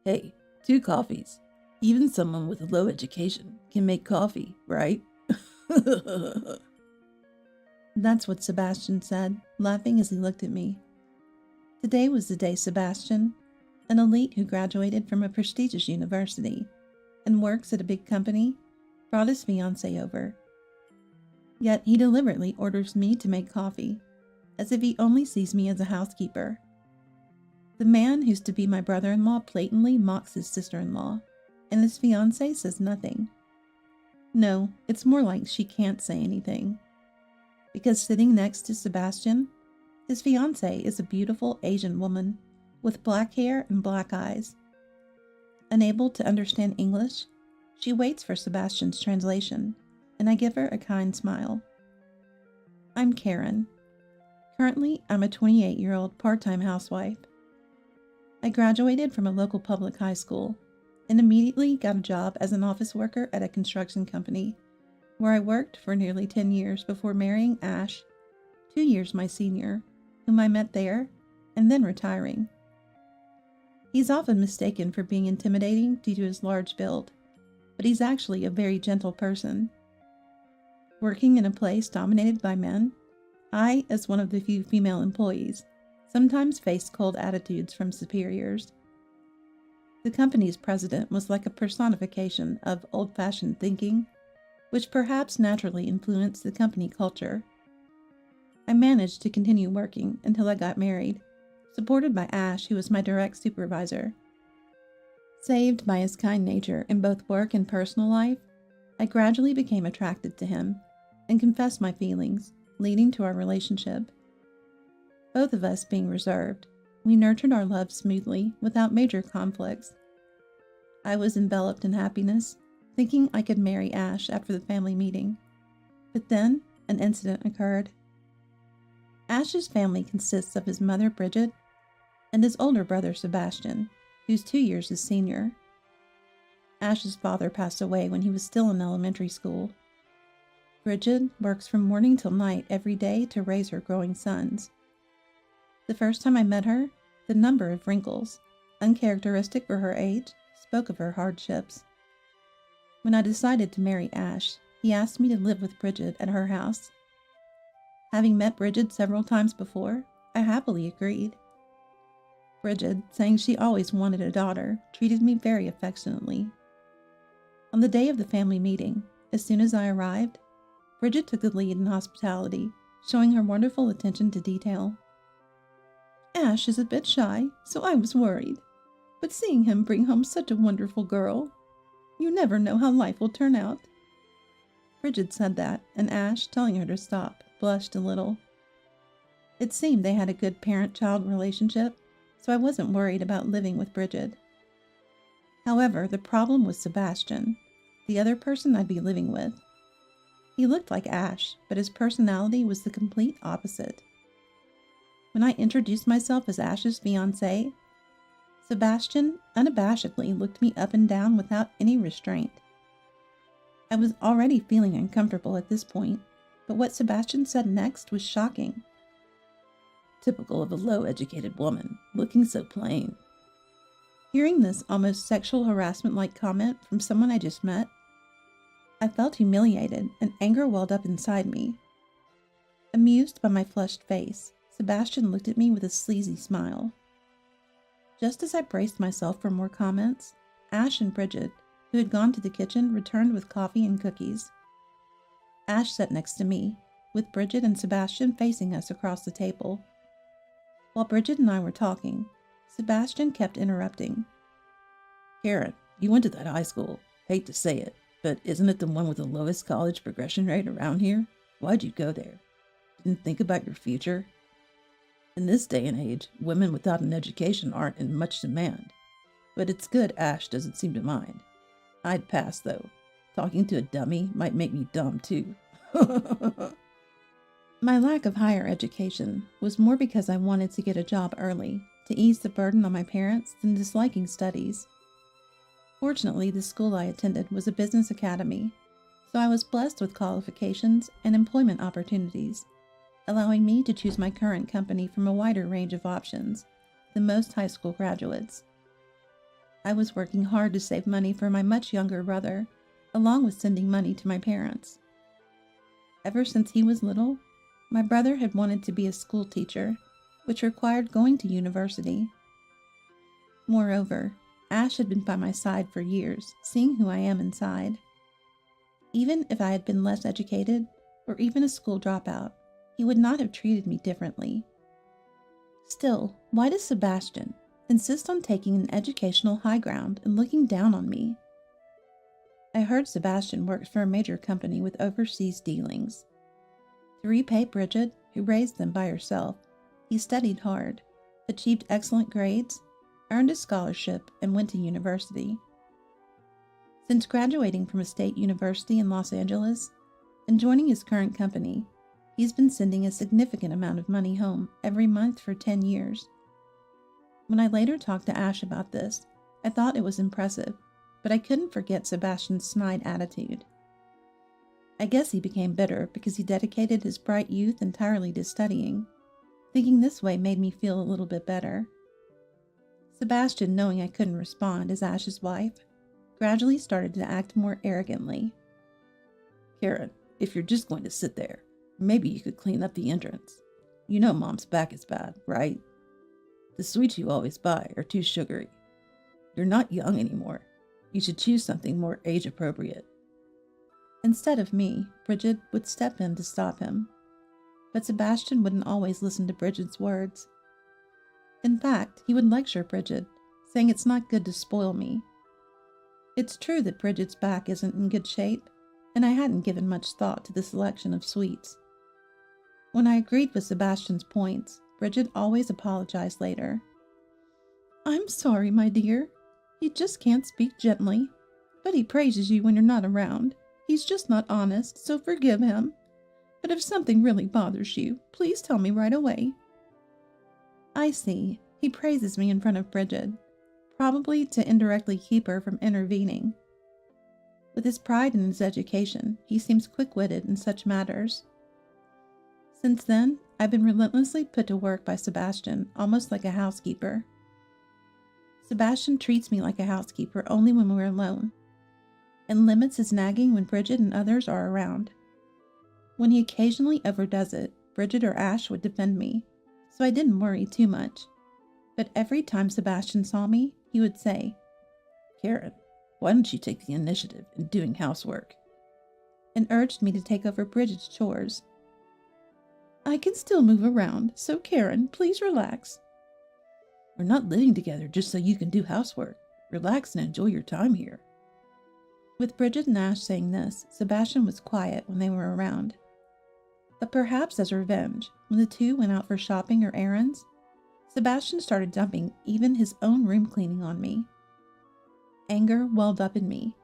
Hey, 2 coffees. Even someone with a low education can make coffee, right? That's what Sebastian said, laughing as he looked at me. Today was the day Sebastian, an elite who graduated from a prestigious university and works at a big company, brought his fiancée over. Yet he deliberately orders me to make coffee, as if he only sees me as a housekeeper. The man who's to be my brother-in-law blatantly mocks his sister-in-law, and his fiancée says nothing. No, it's more like she can't say anything. Because sitting next to Sebastian, his fiancée is a beautiful Asian woman with black hair and black eyes. Unable to understand English, she waits for Sebastian's translation, and I give her a kind smile. I'm Karen. Currently, I'm a 28-year-old part-time housewife. I graduated from a local public high school and immediately got a job as an office worker at a construction company, where I worked for nearly 10 years before marrying Ash, 2 years my senior, whom I met there, and then retiring. He's often mistaken for being intimidating due to his large build, but he's actually a very gentle person. Working in a place dominated by men, I, as one of the few female employees, sometimes faced cold attitudes from superiors. The company's president was like a personification of old-fashioned thinking, which perhaps naturally influenced the company culture. I managed to continue working until I got married, supported by Ash, who was my direct supervisor. Saved by his kind nature in both work and personal life, I gradually became attracted to him and confessed my feelings, leading to our relationship. Both of us being reserved, we nurtured our love smoothly without major conflicts. I was enveloped in happiness, thinking I could marry Ash after the family meeting. But then, an incident occurred. Ash's family consists of his mother, Bridget, and his older brother, Sebastian, who's 2 years his senior. Ash's father passed away when he was still in elementary school. Bridget works from morning till night every day to raise her growing sons. The first time I met her, the number of wrinkles, uncharacteristic for her age, spoke of her hardships. When I decided to marry Ash, he asked me to live with Bridget at her house. Having met Bridget several times before, I happily agreed. Bridget, saying she always wanted a daughter, treated me very affectionately. On the day of the family meeting, as soon as I arrived, Bridget took the lead in hospitality, showing her wonderful attention to detail. Ash is a bit shy, so I was worried, but seeing him bring home such a wonderful girl, you never know how life will turn out. Bridget said that, and Ash, telling her to stop, blushed a little. It seemed they had a good parent-child relationship, so I wasn't worried about living with Bridget. However, the problem was Sebastian, the other person I'd be living with. He looked like Ash, but his personality was the complete opposite. When I introduced myself as Ash's fiancé, Sebastian unabashedly looked me up and down without any restraint. I was already feeling uncomfortable at this point, but what Sebastian said next was shocking. Typical of a low-educated woman, looking so plain. Hearing this almost sexual harassment-like comment from someone I just met, I felt humiliated and anger welled up inside me. Amused by my flushed face, Sebastian looked at me with a sleazy smile. Just as I braced myself for more comments, Ash and Bridget, who had gone to the kitchen, returned with coffee and cookies. Ash sat next to me, with Bridget and Sebastian facing us across the table. While Bridget and I were talking, Sebastian kept interrupting. Karen, you went to that high school. Hate to say it, but isn't it the one with the lowest college progression rate around here? Why'd you go there? Didn't think about your future? In this day and age, women without an education aren't in much demand. But it's good Ash doesn't seem to mind. I'd pass, though. Talking to a dummy might make me dumb, too. My lack of higher education was more because I wanted to get a job early, to ease the burden on my parents, than disliking studies. Fortunately, the school I attended was a business academy, so I was blessed with qualifications and employment opportunities, allowing me to choose my current company from a wider range of options than most high school graduates. I was working hard to save money for my much younger brother, along with sending money to my parents. Ever since he was little, my brother had wanted to be a school teacher, which required going to university. Moreover, Ash had been by my side for years, seeing who I am inside. Even if I had been less educated, or even a school dropout, he would not have treated me differently. Still, why does Sebastian insist on taking an educational high ground and looking down on me? I heard Sebastian works for a major company with overseas dealings. To repay Bridget, who raised them by herself, he studied hard, achieved excellent grades, earned a scholarship, and went to university. Since graduating from a state university in Los Angeles and joining his current company, he's been sending a significant amount of money home every month for 10 years. When I later talked to Ash about this, I thought it was impressive, but I couldn't forget Sebastian's snide attitude. I guess he became bitter because he dedicated his bright youth entirely to studying. Thinking this way made me feel a little bit better. Sebastian, knowing I couldn't respond as Ash's wife, gradually started to act more arrogantly. Karen, if you're just going to sit there, maybe you could clean up the entrance. You know Mom's back is bad, right? The sweets you always buy are too sugary. You're not young anymore. You should choose something more age-appropriate. Instead of me, Bridget would step in to stop him. But Sebastian wouldn't always listen to Bridget's words. In fact, he would lecture Bridget, saying it's not good to spoil me. It's true that Bridget's back isn't in good shape, and I hadn't given much thought to the selection of sweets. When I agreed with Sebastian's points, Bridget always apologized later. I'm sorry, my dear. He just can't speak gently, but he praises you when you're not around. He's just not honest, so forgive him. But if something really bothers you, please tell me right away. I see. He praises me in front of Bridget, probably to indirectly keep her from intervening. With his pride in his education, he seems quick-witted in such matters. Since then, I've been relentlessly put to work by Sebastian, almost like a housekeeper. Sebastian treats me like a housekeeper only when we're alone, and limits his nagging when Bridget and others are around. When he occasionally overdoes it, Bridget or Ash would defend me, so I didn't worry too much. But every time Sebastian saw me, he would say, Karen, why don't you take the initiative in doing housework? And urged me to take over Bridget's chores. I can still move around, so Karen, please relax. We're not living together just so you can do housework. Relax and enjoy your time here. With Bridget and Ash saying this, Sebastian was quiet when they were around. But perhaps as revenge, when the two went out for shopping or errands, Sebastian started dumping even his own room cleaning on me. Anger welled up in me,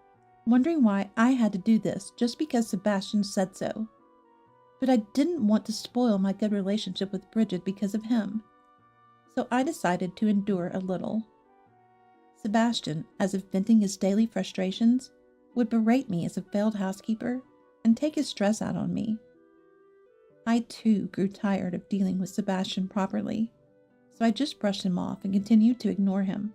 wondering why I had to do this just because Sebastian said so. But I didn't want to spoil my good relationship with Bridget because of him, so I decided to endure a little. Sebastian, as if venting his daily frustrations, would berate me as a failed housekeeper and take his stress out on me. I too grew tired of dealing with Sebastian properly, so I just brushed him off and continued to ignore him.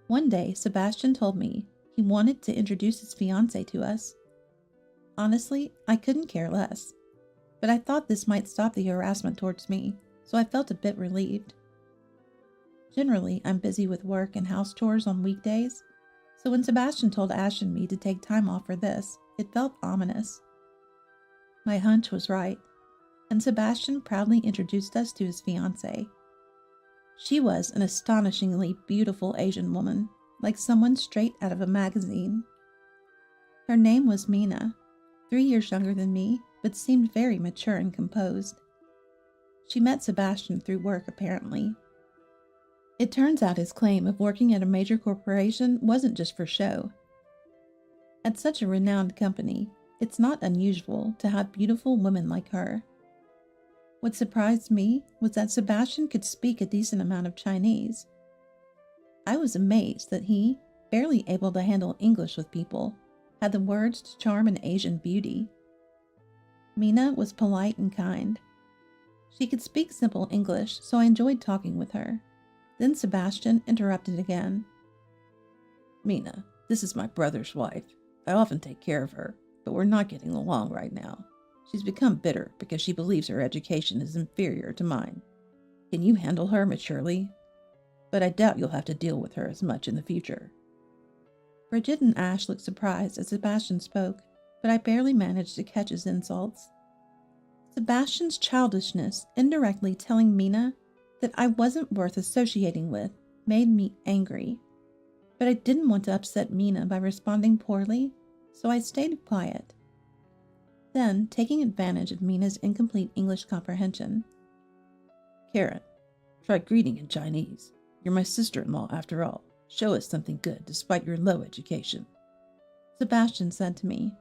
One day, Sebastian told me he wanted to introduce his fiancée to us. Honestly, I couldn't care less, but I thought this might stop the harassment towards me, so I felt a bit relieved. Generally, I'm busy with work and house chores on weekdays, so when Sebastian told Ash and me to take time off for this, it felt ominous. My hunch was right, and Sebastian proudly introduced us to his fiancée. She was an astonishingly beautiful Asian woman, like someone straight out of a magazine. Her name was Mina, 3 years younger than me, but seemed very mature and composed. She met Sebastian through work, apparently. It turns out his claim of working at a major corporation wasn't just for show. At such a renowned company, it's not unusual to have beautiful women like her. What surprised me was that Sebastian could speak a decent amount of Chinese. I was amazed that he, barely able to handle English with people, had the words to charm an Asian beauty. Mina was polite and kind. She could speak simple English, so I enjoyed talking with her. Then Sebastian interrupted again. Mina, this is my brother's wife. I often take care of her, but we're not getting along right now. She's become bitter because she believes her education is inferior to mine. Can you handle her maturely? But I doubt you'll have to deal with her as much in the future. Bridget and Ash looked surprised as Sebastian spoke, but I barely managed to catch his insults. Sebastian's childishness, indirectly telling Mina that I wasn't worth associating with, made me angry. But I didn't want to upset Mina by responding poorly, so I stayed quiet. Then, taking advantage of Mina's incomplete English comprehension, Karen, try greeting in Chinese. You're my sister-in-law after all. Show us something good despite your low education. Sebastian said to me.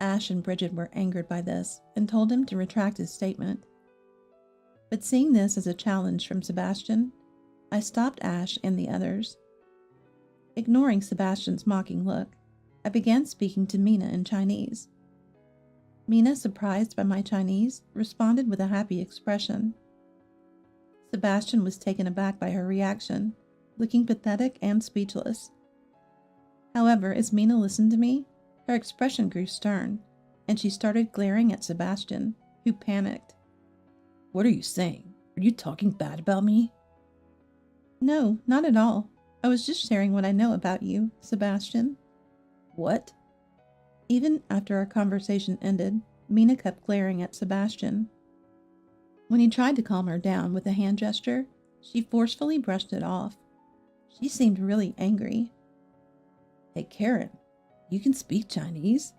Ash and Bridget were angered by this and told him to retract his statement. But seeing this as a challenge from Sebastian, I stopped Ash and the others. Ignoring Sebastian's mocking look, I began speaking to Mina in Chinese. Mina, surprised by my Chinese, responded with a happy expression. Sebastian was taken aback by her reaction, looking pathetic and speechless. However, as Mina listened to me, her expression grew stern, and she started glaring at Sebastian, who panicked. What are you saying? Are you talking bad about me? No, not at all. I was just sharing what I know about you, Sebastian. What? Even after our conversation ended, Mina kept glaring at Sebastian. When he tried to calm her down with a hand gesture, she forcefully brushed it off. She seemed really angry. Hey, Karen, you can speak Chinese?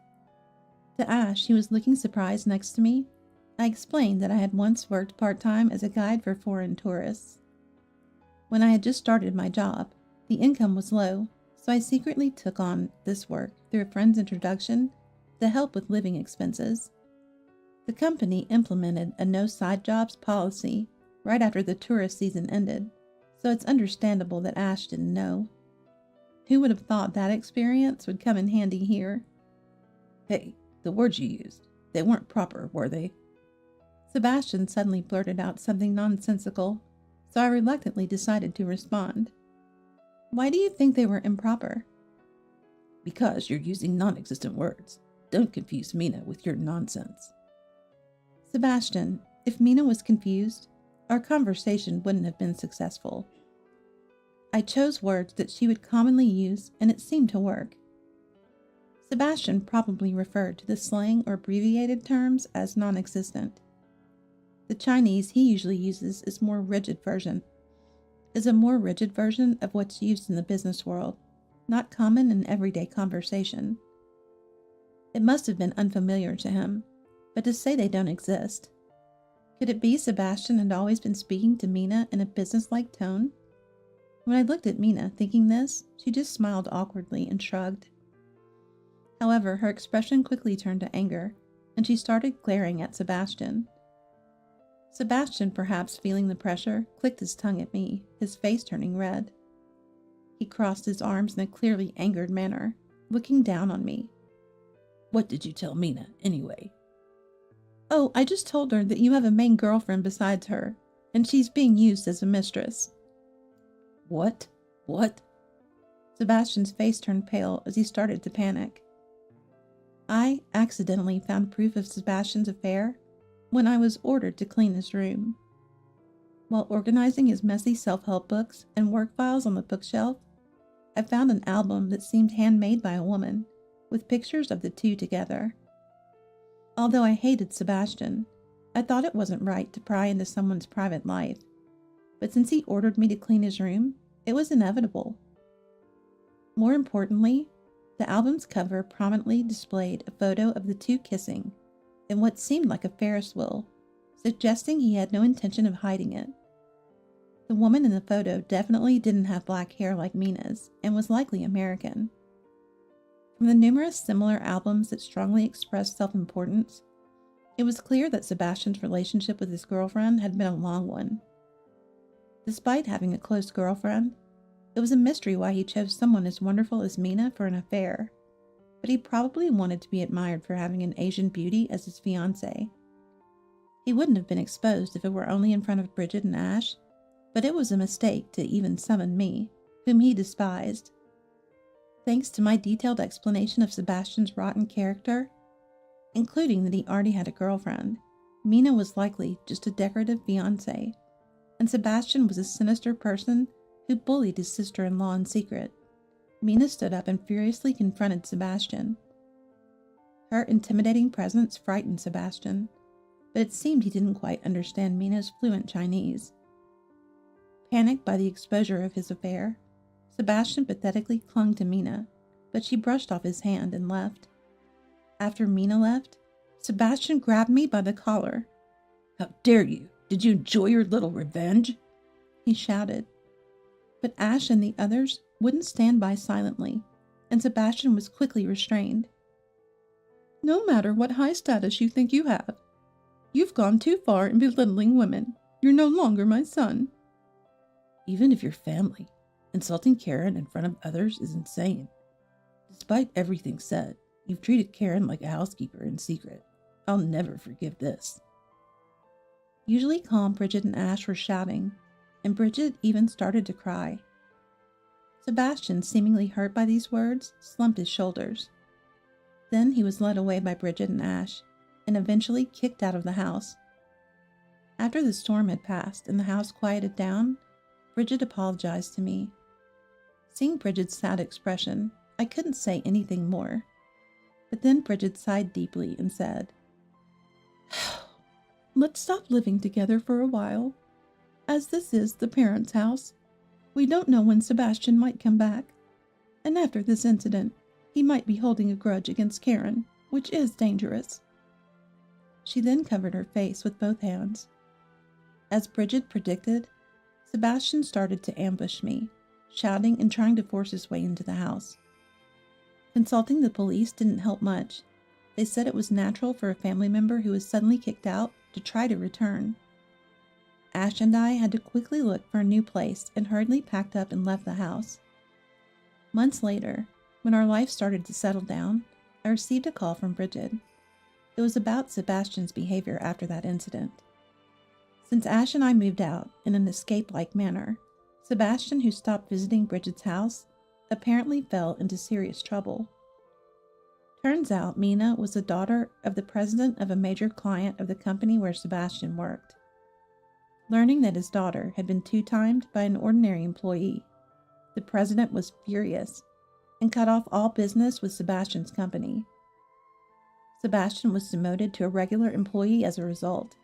To Ash, who was looking surprised next to me, I explained that I had once worked part-time as a guide for foreign tourists. When I had just started my job, the income was low, so I secretly took on this work through a friend's introduction to help with living expenses. The company implemented a no side jobs policy right after the tourist season ended, so it's understandable that Ash didn't know. Who would have thought that experience would come in handy here? Hey, the words you used, they weren't proper, were they? Sebastian suddenly blurted out something nonsensical, so I reluctantly decided to respond. Why do you think they were improper? Because you're using non-existent words. Don't confuse Mina with your nonsense. Sebastian, if Mina was confused, our conversation wouldn't have been successful. I chose words that she would commonly use, and it seemed to work. Sebastian probably referred to the slang or abbreviated terms as non-existent. The Chinese he usually uses is a more rigid version of what's used in the business world, not common in everyday conversation. It must have been unfamiliar to him, but to say they don't exist. Could it be Sebastian had always been speaking to Mina in a business-like tone? When I looked at Mina thinking this, she just smiled awkwardly and shrugged. However, her expression quickly turned to anger, and she started glaring at Sebastian. Sebastian, perhaps feeling the pressure, clicked his tongue at me, his face turning red. He crossed his arms in a clearly angered manner, looking down on me. What did you tell Mina, anyway? Oh, I just told her that you have a main girlfriend besides her, and she's being used as a mistress. What? What? Sebastian's face turned pale as he started to panic. I accidentally found proof of Sebastian's affair when I was ordered to clean his room. While organizing his messy self-help books and work files on the bookshelf, I found an album that seemed handmade by a woman, with pictures of the two together. Although I hated Sebastian, I thought it wasn't right to pry into someone's private life. But since he ordered me to clean his room, it was inevitable. More importantly, the album's cover prominently displayed a photo of the two kissing in what seemed like a Ferris wheel, suggesting he had no intention of hiding it. The woman in the photo definitely didn't have black hair like Mina's and was likely American. From the numerous similar albums that strongly expressed self-importance, it was clear that Sebastian's relationship with his girlfriend had been a long one. Despite having a close girlfriend, it was a mystery why he chose someone as wonderful as Mina for an affair, but he probably wanted to be admired for having an Asian beauty as his fiancée. He wouldn't have been exposed if it were only in front of Bridget and Ash, but it was a mistake to even summon me, whom he despised. Thanks to my detailed explanation of Sebastian's rotten character, including that he already had a girlfriend, Mina was likely just a decorative fiancé, and Sebastian was a sinister person who bullied his sister-in-law in secret. Mina stood up and furiously confronted Sebastian. Her intimidating presence frightened Sebastian, but it seemed he didn't quite understand Mina's fluent Chinese. Panicked by the exposure of his affair, Sebastian pathetically clung to Mina, but she brushed off his hand and left. After Mina left, Sebastian grabbed me by the collar. "How dare you? Did you enjoy your little revenge?" he shouted. But Ash and the others wouldn't stand by silently, and Sebastian was quickly restrained. "No matter what high status you think you have, you've gone too far in belittling women. You're no longer my son." Even if you're family, insulting Karen in front of others is insane. Despite everything said, you've treated Karen like a housekeeper in secret. I'll never forgive this. Usually calm, Bridget and Ash were shouting, and Bridget even started to cry. Sebastian, seemingly hurt by these words, slumped his shoulders. Then he was led away by Bridget and Ash, and eventually kicked out of the house. After the storm had passed and the house quieted down, Bridget apologized to me. Seeing Bridget's sad expression, I couldn't say anything more. But then Bridget sighed deeply and said, "Let's stop living together for a while. As this is the parents' house, we don't know when Sebastian might come back. And after this incident, he might be holding a grudge against Karen, which is dangerous." She then covered her face with both hands. As Bridget predicted, Sebastian started to ambush me, shouting and trying to force his way into the house. Consulting the police didn't help much. They said it was natural for a family member who was suddenly kicked out to try to return. Ash and I had to quickly look for a new place and hurriedly packed up and left the house. Months later, when our life started to settle down, I received a call from Bridget. It was about Sebastian's behavior after that incident. Since Ash and I moved out in an escape-like manner, Sebastian, who stopped visiting Bridget's house, apparently fell into serious trouble. Turns out Mina was the daughter of the president of a major client of the company where Sebastian worked. Learning that his daughter had been two-timed by an ordinary employee, the president was furious and cut off all business with Sebastian's company. Sebastian was demoted to a regular employee as a result,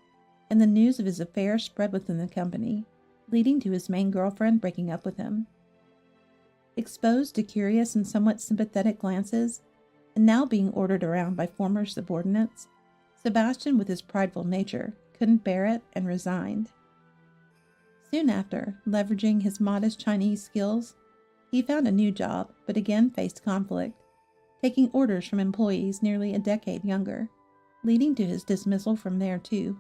and the news of his affair spread within the company, leading to his main girlfriend breaking up with him. Exposed to curious and somewhat sympathetic glances, and now being ordered around by former subordinates, Sebastian, with his prideful nature, couldn't bear it and resigned. Soon after, leveraging his modest Chinese skills, he found a new job, but again faced conflict, taking orders from employees nearly a decade younger, leading to his dismissal from there too.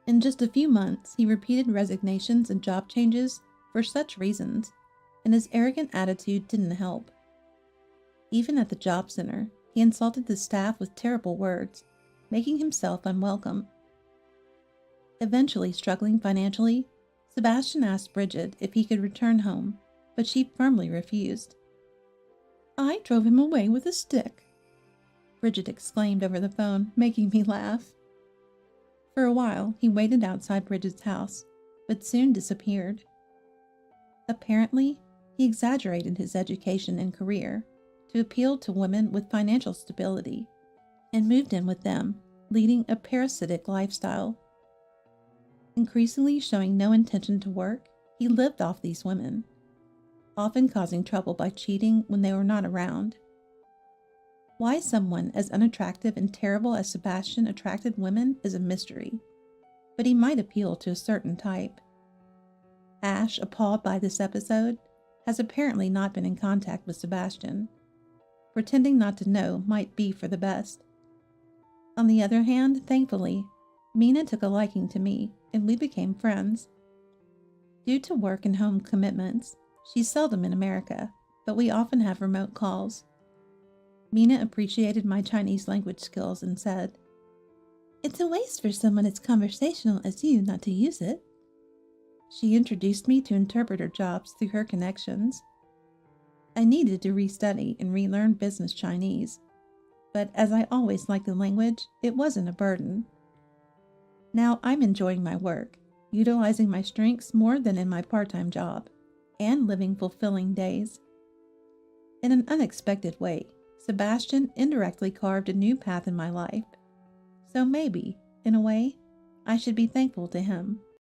In just a few months, he repeated resignations and job changes for such reasons, and his arrogant attitude didn't help. Even at the job center, he insulted the staff with terrible words, making himself unwelcome. Eventually struggling financially, Sebastian asked Bridget if he could return home, but she firmly refused. "I drove him away with a stick," Bridget exclaimed over the phone, making me laugh. For a while, he waited outside Bridget's house, but soon disappeared. Apparently, he exaggerated his education and career to appeal to women with financial stability and moved in with them, leading a parasitic lifestyle. Increasingly showing no intention to work, he lived off these women, often causing trouble by cheating when they were not around. Why someone as unattractive and terrible as Sebastian attracted women is a mystery, but he might appeal to a certain type. Ash, appalled by this episode, has apparently not been in contact with Sebastian. Pretending not to know might be for the best. On the other hand, thankfully, Mina took a liking to me, and we became friends. Due to work and home commitments, she's seldom in America, but we often have remote calls. Mina appreciated my Chinese language skills and said, "It's a waste for someone as conversational as you not to use it." She introduced me to interpreter jobs through her connections. I needed to restudy and relearn business Chinese, but as I always liked the language, it wasn't a burden. Now I'm enjoying my work, utilizing my strengths more than in my part-time job, and living fulfilling days. In an unexpected way, Sebastian indirectly carved a new path in my life. So maybe, in a way, I should be thankful to him.